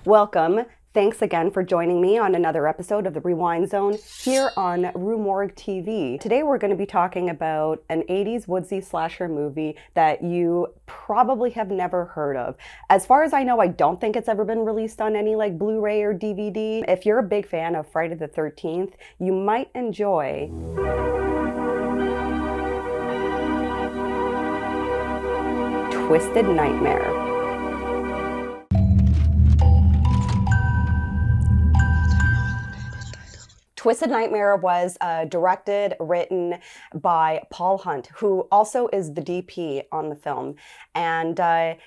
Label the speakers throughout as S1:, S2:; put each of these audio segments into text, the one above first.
S1: Welcome. Thanks again for joining me on another episode of the Rewind Zone here on RUE MORGUE TV. Today we're going to be talking about an 80s Woodsy slasher movie that you probably have never heard of. As far as I know, I don't think it's ever been released on any like Blu-ray or DVD. If you're a big fan of Friday the 13th, you might enjoy Twisted Nightmare. Twisted Nightmare was directed, written by Paul Hunt, who also is the DP on the film. And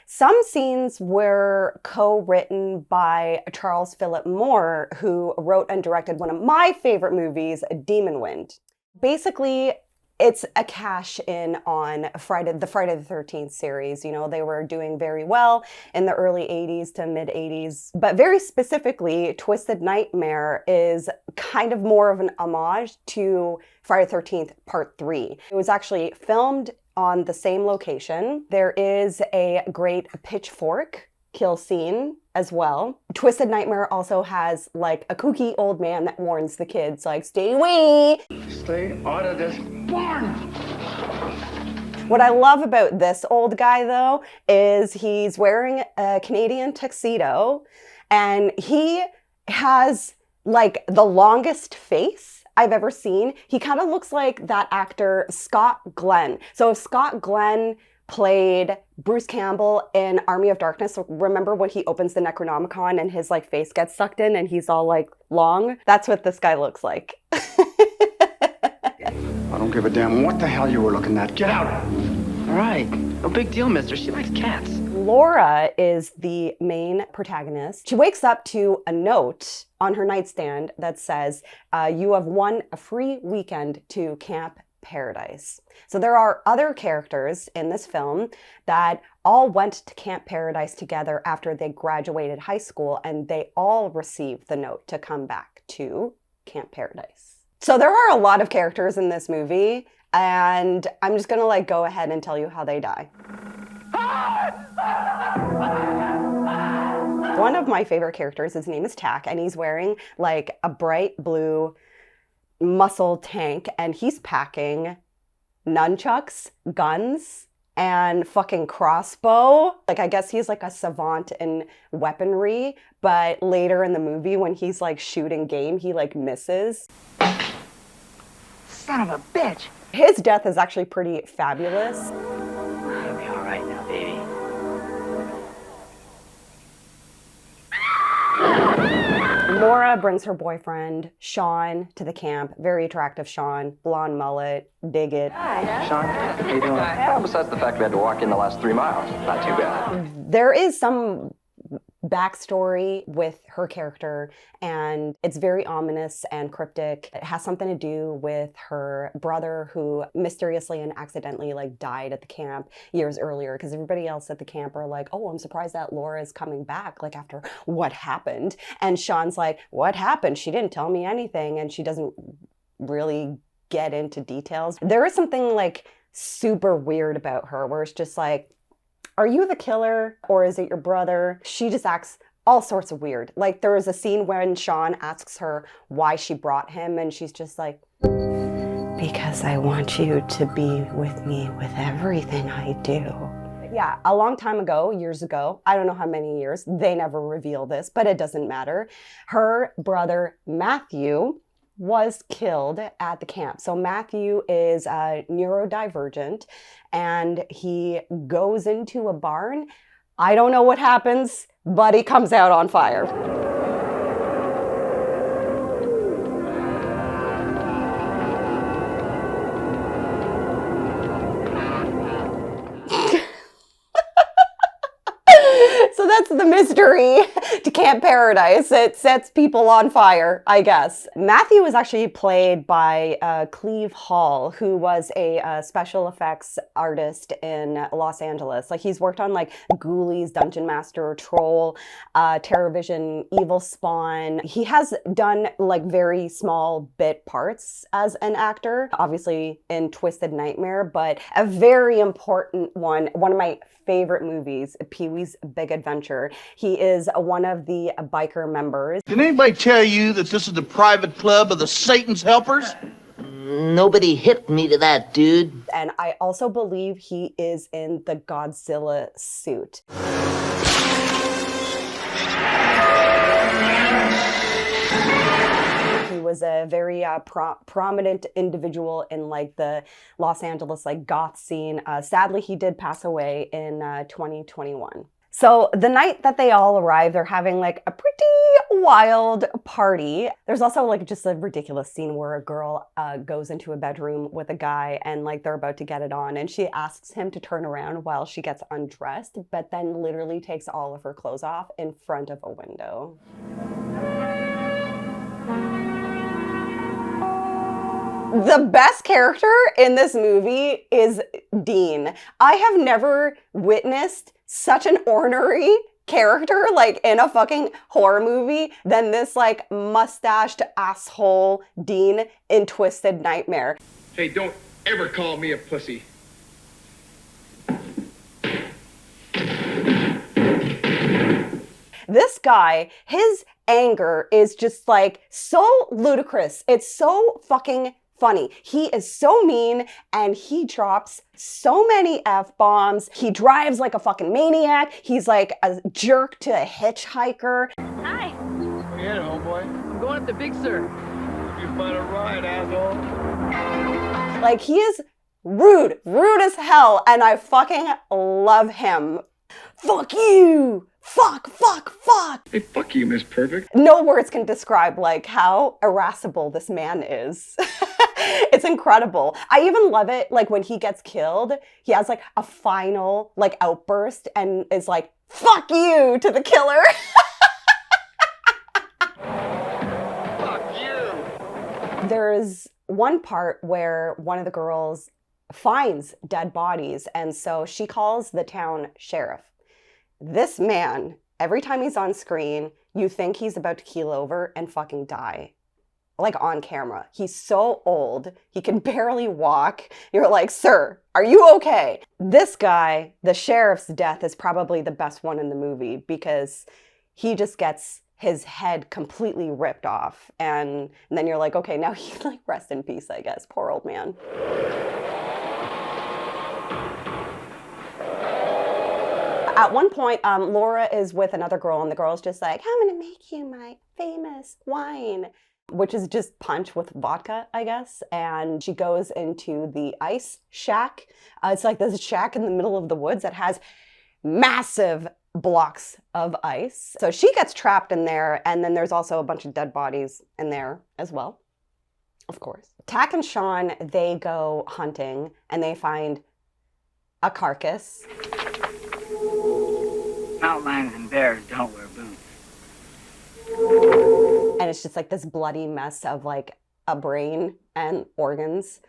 S1: some scenes were co-written by Charles Philip Moore, who wrote and directed one of my favorite movies, Demon Wind. Basically, it's a cash in on the Friday the 13th series. You know, they were doing very well in the early 80s to mid 80s. But very specifically, Twisted Nightmare is kind of more of an homage to Friday the 13th Part 3. It was actually filmed on the same location. There is a great pitchfork kill scene as well. Twisted Nightmare also has like a kooky old man that warns the kids like, stay away.
S2: Stay out of this barn.
S1: What I love about this old guy though is he's wearing a Canadian tuxedo and he has like the longest face I've ever seen. He kind of looks like that actor Scott Glenn. So if Scott Glenn played Bruce Campbell in Army of Darkness, remember when he opens the Necronomicon and his like face gets sucked in and he's all like long? That's what this guy looks like.
S2: I don't give a damn what the hell you were looking at. Get out!
S3: All right, no big deal, mister. She likes cats.
S1: Laura is the main protagonist. She wakes up to a note on her nightstand that says, you have won a free weekend to Camp Paradise. So there are other characters in this film that all went to Camp Paradise together after they graduated high school, and they all received the note to come back to Camp Paradise. So there are a lot of characters in this movie, and I'm just gonna like go ahead and tell you how they die. One of my favorite characters, his name is Tack, and he's wearing like a bright blue muscle tank, and he's packing nunchucks, guns, and fucking crossbow. Like, I guess he's like a savant in weaponry, but later in the movie when he's like shooting game, he like misses.
S3: Son of a bitch.
S1: His death is actually pretty fabulous.
S3: You'll be all right now, baby.
S1: Laura brings her boyfriend, Sean, to the camp. Very attractive Sean, blonde mullet, dig it.
S3: Sean, how you doing? Well, besides the fact we had to walk in the last 3 miles, not too bad.
S1: There is some backstory with her character, and it's very ominous and cryptic. It has something to do with her brother who mysteriously and accidentally like died at the camp years earlier, because everybody else at the camp are like, oh, I'm surprised that Laura is coming back, like after what happened. And Sean's like, what happened? She didn't tell me anything. And she doesn't really get into details. There is something like super weird about her where it's just like, are you the killer or is it your brother? She just acts all sorts of weird. Like there was a scene when Sean asks her why she brought him and she's just like, because I want you to be with me with everything I do. Yeah, a long time ago, years ago, I don't know how many years, they never reveal this, but it doesn't matter. Her brother Matthew was killed at the camp. So Matthew is neurodivergent and he goes into a barn. I don't know what happens, but he comes out on fire. So that's the mystery to Camp Paradise. It sets people on fire, I guess. Matthew was actually played by Cleve Hall, who was a special effects artist in Los Angeles. Like he's worked on like Ghoulies, Dungeon Master, Troll, TerrorVision, Evil Spawn. He has done like very small bit parts as an actor, obviously in Twisted Nightmare, but a very important one of my favorite movies, Pee-wee's Big Adventure. He is one of of the biker members.
S4: Did anybody tell you that this is the private club of the Satan's helpers?
S5: Nobody hit me to that, dude.
S1: And I also believe he is in the Godzilla suit. He was a very prominent individual in like the Los Angeles like goth scene. Sadly, he did pass away in 2021. So the night that they all arrive, they're having like a pretty wild party. There's also like just a ridiculous scene where a girl goes into a bedroom with a guy and like they're about to get it on, and she asks him to turn around while she gets undressed, but then literally takes all of her clothes off in front of a window. The best character in this movie is Dean. I have never witnessed such an ornery character like in a fucking horror movie than this like mustached asshole Dean in Twisted Nightmare.
S6: Hey, don't ever call me a pussy.
S1: This guy, his anger is just like so ludicrous. It's so fucking funny. He is so mean and he drops so many F-bombs. He drives like a fucking maniac. He's like a jerk to a hitchhiker.
S7: Hi.
S6: Where you headed, homeboy?
S7: I'm going up to Big Sur.
S6: You find a ride, asshole.
S1: Like he is rude as hell, and I fucking love him. Fuck you! Fuck!
S6: Hey, fuck you, Miss Perfect.
S1: No words can describe like how irascible this man is. It's incredible. I even love it like when he gets killed, he has like a final like outburst and is like, fuck you to the killer.
S6: Fuck you.
S1: There's one part where one of the girls finds dead bodies, and so she calls the town sheriff. This man, every time he's on screen, you think he's about to keel over and fucking die. Like on camera. He's so old, he can barely walk. You're like, sir, are you okay? This guy, the sheriff's death is probably the best one in the movie because he just gets his head completely ripped off. And then you're like, okay, now he like rest in peace, I guess. Poor old man. At one point, Laura is with another girl and the girl's just like, I'm gonna make you my famous wine, which is just punch with vodka, I guess. And she goes into the ice shack. It's like this shack in the middle of the woods that has massive blocks of ice. So she gets trapped in there, and then there's also a bunch of dead bodies in there as well, of course. Tack and Sean, they go hunting and they find a carcass.
S8: Mountain lions and bears don't wear boots.
S1: And it's just like this bloody mess of like a brain and organs.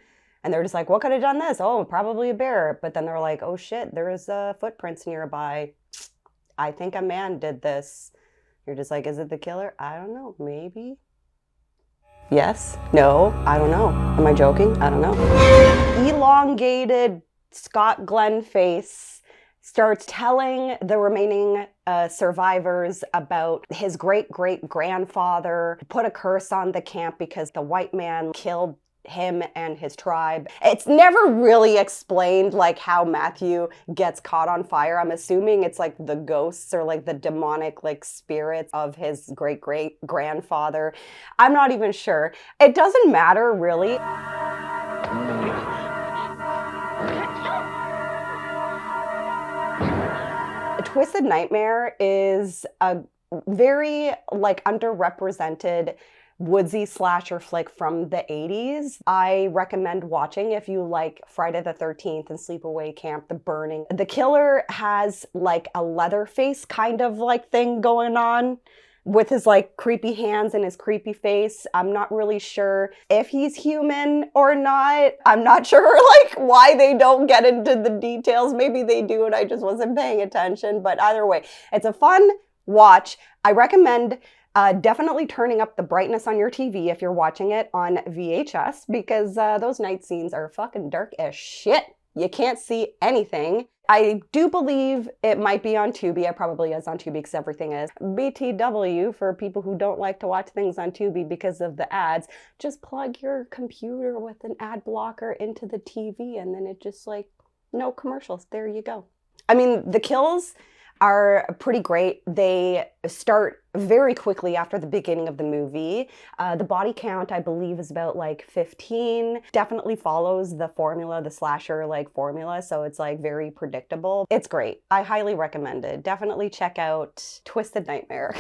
S1: And they're just like, what could have done this? Oh, probably a bear. But then they're like, oh shit, there's footprints nearby. I think a man did this. You're just like, is it the killer? I don't know, maybe. Yes, no, I don't know. Am I joking? I don't know. Elongated Scott Glenn face starts telling the remaining survivors about his great-great-grandfather, put a curse on the camp because the white man killed him and his tribe. It's never really explained like how Matthew gets caught on fire. I'm assuming it's like the ghosts or like the demonic like spirits of his great-great-grandfather. I'm not even sure. It doesn't matter really. Twisted Nightmare is a very like underrepresented Woodsy slasher flick from the 80s. I recommend watching if you like Friday the 13th and Sleepaway Camp, The Burning. The killer has like a Leatherface kind of like thing going on with his like creepy hands and his creepy face. I'm not really sure if he's human or not. I'm not sure like why they don't get into the details. Maybe they do and I just wasn't paying attention. But either way, it's a fun watch. I recommend definitely turning up the brightness on your TV if you're watching it on VHS because those night scenes are fucking dark as shit. You can't see anything. I do believe it might be on Tubi. It probably is on Tubi because everything is. BTW, for people who don't like to watch things on Tubi because of the ads, just plug your computer with an ad blocker into the TV and then it just like, no commercials. There you go. I mean, the kills are pretty great. They start very quickly after the beginning of the movie. The body count, I believe, is about like 15. Definitely follows the formula, the slasher like formula, so it's like very predictable. It's great. I highly recommend it. Definitely check out Twisted Nightmare.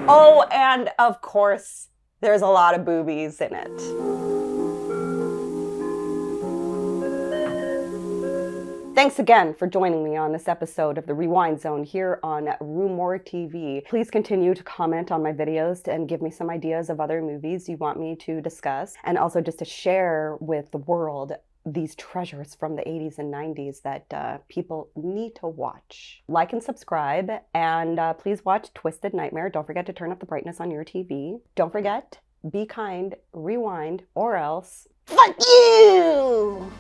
S1: Oh, and of course, there's a lot of boobies in it. Thanks again for joining me on this episode of the Rewind Zone here on RUE MORGUE TV. Please continue to comment on my videos and give me some ideas of other movies you want me to discuss, and also just to share with the world these treasures from the 80s and 90s that people need to watch. Like and subscribe, and please watch Twisted Nightmare. Don't forget to turn up the brightness on your TV. Don't forget, be kind, rewind, or else fuck you!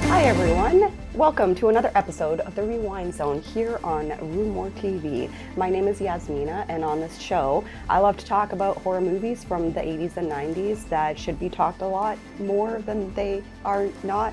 S1: Hi everyone, welcome to another episode of the Rewind Zone here on RUE MORGUE TV. My name is Yasmina, and on this show, I love to talk about horror movies from the 80s and 90s that should be talked a lot more than they are not.